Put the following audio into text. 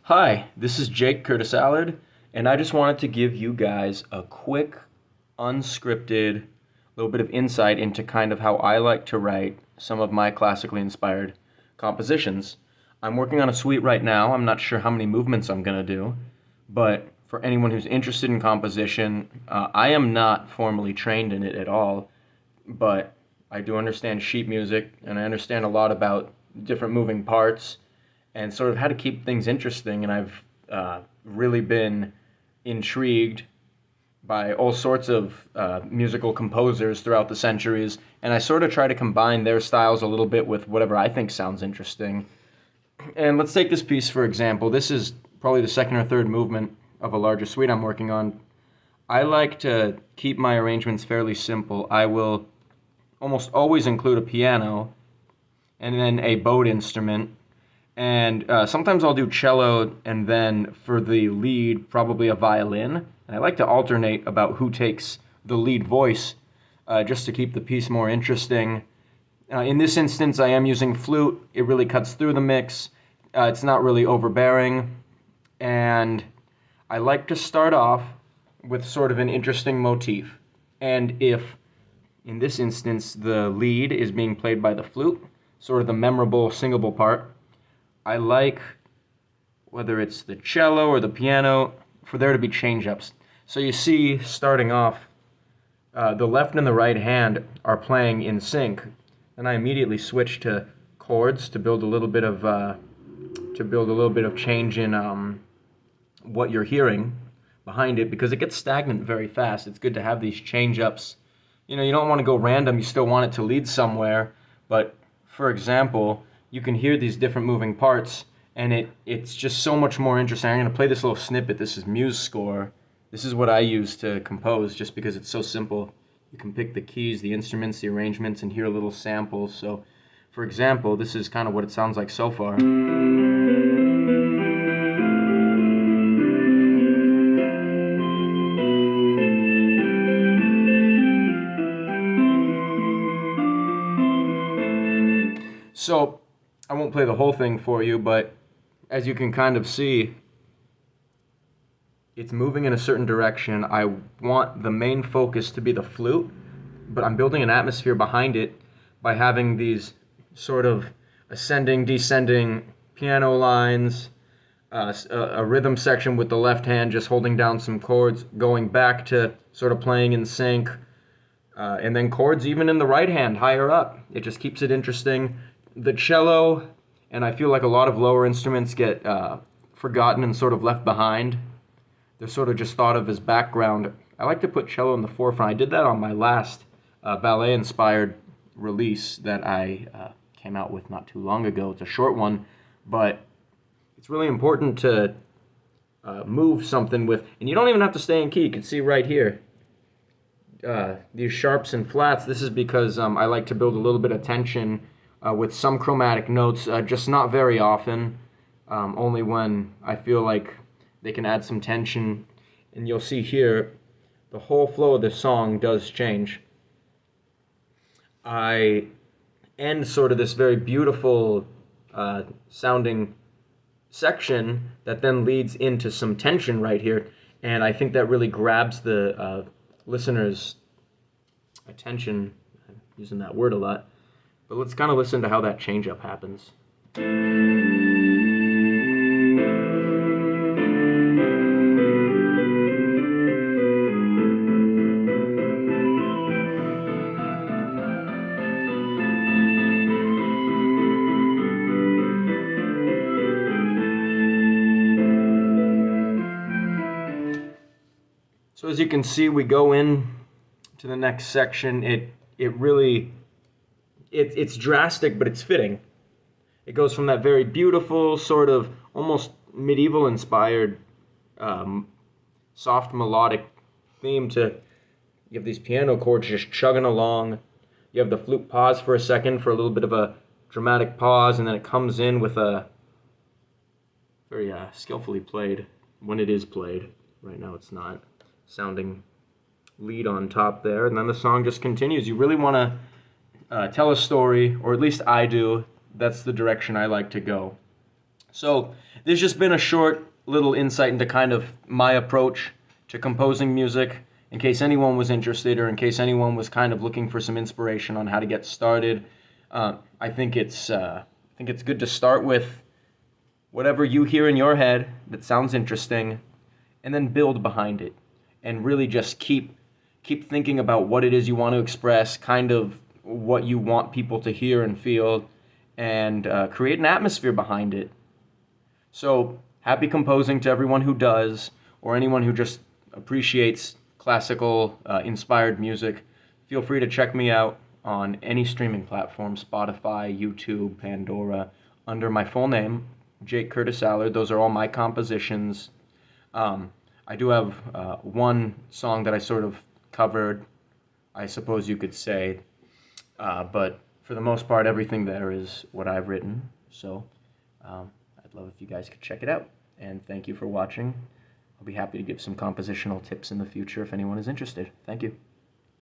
Hi, this is Jake Curtis Allard, and I just wanted to give you guys a quick, unscripted, little bit of insight into kind of how I like to write some of my classically inspired compositions. I'm working on a suite right now. I'm not sure how many movements I'm going to do, but for anyone who's interested in composition, I am not formally trained in it at all, but I do understand sheet music, and I understand a lot about different moving parts and sort of how to keep things interesting. And I've really been intrigued by all sorts of musical composers throughout the centuries, and I sort of try to combine their styles a little bit with whatever I think sounds interesting. And let's take this piece for example. This is probably the second or third movement of a larger suite I'm working on. I like to keep my arrangements fairly simple. I will almost always include a piano and then a bowed instrument, and sometimes I'll do cello, and then for the lead, probably a violin. And I like to alternate about who takes the lead voice, just to keep the piece more interesting. In this instance, I am using flute. It really cuts through the mix. It's not really overbearing. And I like to start off with sort of an interesting motif. And if, in this instance, the lead is being played by the flute, sort of the memorable, singable part, I like, whether it's the cello or the piano, for there to be change-ups. So you see, starting off, the left and the right hand are playing in sync, and I immediately switch to chords to build a little bit of change in what you're hearing behind it, because it gets stagnant very fast. It's good to have these change-ups. You know, you don't want to go random. You still want it to lead somewhere, but for example, you can hear these different moving parts, and it's just so much more interesting. I'm going to play this little snippet. This is Muse score. This is what I use to compose, just because it's so simple. You can pick the keys, the instruments, the arrangements, and hear little samples. So, for example, this is kind of what it sounds like so far. So, I won't play the whole thing for you, but as you can kind of see, it's moving in a certain direction. I want the main focus to be the flute, but I'm building an atmosphere behind it by having these sort of ascending, descending piano lines, a rhythm section with the left hand just holding down some chords, going back to sort of playing in sync, and then chords even in the right hand higher up. It just keeps it interesting. The cello, and I feel like a lot of lower instruments get forgotten and sort of left behind. They're sort of just thought of as background. I like to put cello in the forefront. I did that on my last ballet-inspired release that I came out with not too long ago. It's a short one, but it's really important to move something with, and you don't even have to stay in key. You can see right here, these sharps and flats. This is because I like to build a little bit of tension with some chromatic notes, just not very often, only when I feel like they can add some tension. And you'll see here, the whole flow of the song does change. I end sort of this very beautiful sounding section that then leads into some tension right here, and I think that really grabs the listener's attention. I'm using that word a lot. But let's kind of listen to how that change-up happens. So as you can see, we go in to the next section. It's drastic, but it's fitting. It goes from that very beautiful, sort of almost medieval-inspired, soft melodic theme to, you have these piano chords just chugging along. You have the flute pause for a second for a little bit of a dramatic pause, and then it comes in with a very skillfully played, when it is played. Right now it's not. Sounding lead on top there, and then the song just continues. You really want to tell a story, or at least I do. That's the direction I like to go. So there's just been a short little insight into kind of my approach to composing music, in case anyone was interested or in case anyone was kind of looking for some inspiration on how to get started. I think it's good to start with whatever you hear in your head that sounds interesting, and then build behind it, and really just keep thinking about what it is you want to express, kind of what you want people to hear and feel, and create an atmosphere behind it. So happy composing to everyone who does, or anyone who just appreciates classical inspired music. Feel free to check me out on any streaming platform, Spotify, YouTube, Pandora, under my full name, Jake Curtis Allard. Those are all my compositions. I do have one song that I sort of covered, I suppose you could say, but for the most part, everything there is what I've written. So I'd love if you guys could check it out. And thank you for watching. I'll be happy to give some compositional tips in the future if anyone is interested. Thank you.